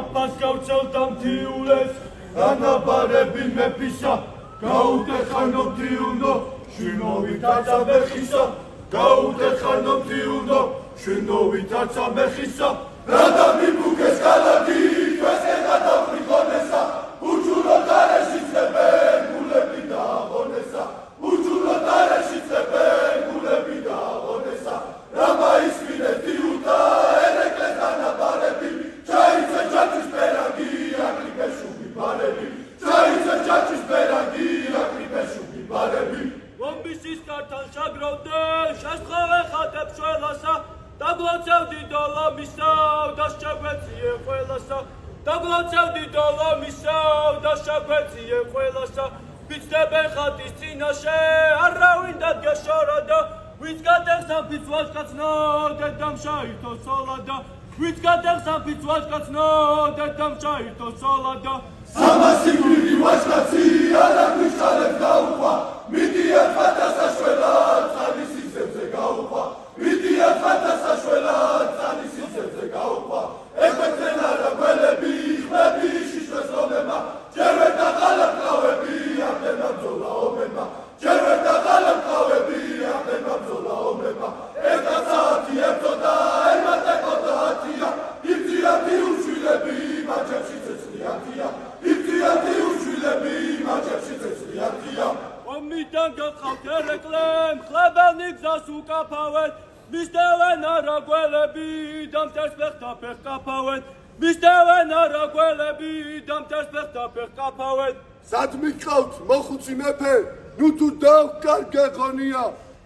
კაფას გავწევდა მთიულეს განაბარები მეფისა გაუტეხანო მთიულო შინოვითაცა მეხისა გაუტეხანო მთიულო შინოვითაცა მეხისა რადა მიბუქეს ქალაქი ჩვენს გადავყრიგონესა უჯულოდ არ ეშიცებენ გულები და აღონესა უჯულოდ არ ეშიცებენ გულები და აღონესა რა მაისმინეს თიულთა ერეკლეს დანაბარები ჩაიცე ჯაჭვის პერანგი აკრიფე შუბი ბარები ჩაიცე ჯაჭვის პერანგი აკრიფე შუბი ბარები ლომბისის კართან შაგროვდნენ შესხავე ხატებს შველასა დაგლოცევდი დოლომისა და შეგვეციე ყველასა დაგლოცევდი დოლომისა და შეგვეციე ყველასა ვიცდებენ ხატის წინაშე არავინ დაგეშოროდა ვინც გადახსან ფიცვაშკაცნო დედამ შაირთო სოლადა ვინც გადახსან ფიცვაშკაცნო დედამ შაირთო სოლადა სამასი გვირი ვაშკაცი არა გვიშალებს გაუხვა მიდიათ ფანტასაშველად წადის სიძებზე გაუხვა მიდიათ ფანტასაშველად წადის სიძებზე გაუხვა ეკვეთრენ არა გველები ხმები შიშვეს რომება ჯერ ვერ დაღალებ ყავები ამდენა ბრძოლა ომება ჯერ ვერ დაღალებ ყავები ამდენა ბრძოლა ომება ეკა საათი ებრძოდა ემატეკოდა ათია იბძიათი უშვილები მაჯებში ცეცხლიათია იბძიათი უშვილები მაჯებში ცეცხლიათია ომიდან გახავთ ერეკლემ ხლებელნი გზას უკაფავეთ მისდევენ არა გველები და მტერს ფეხთა ფეხ კაფავეთ მისდევენ არა გველები და მტერს ფეხთა ფეხ კაფავეთ სად მიყავთ მოხუცი მეფე ნუ თუ დავკარგე ღონია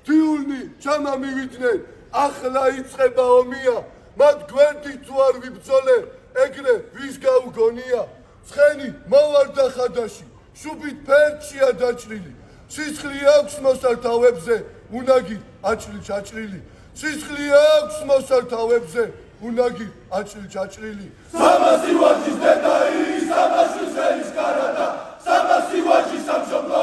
თიულნი ჩამა მივიდნენ ახლა იწყება ომია მათ გვერდით თუ არ ვიბრძოლე ეგრე ვის გაუგონია ცხენი მოვარდა ხადაში შუბით ფერდშია დაჭრილი სისხლი აქვს მოსართავებზე უნაგი აჭრილი ჩაჭრილი სისხლი აქვს მოსართავებზე უნაგი აჭრილი ჩაჭრილი სამასი ვაჟის დედაი სამაშვილს ერის კარადა სამასი ვაჟის სამშობლო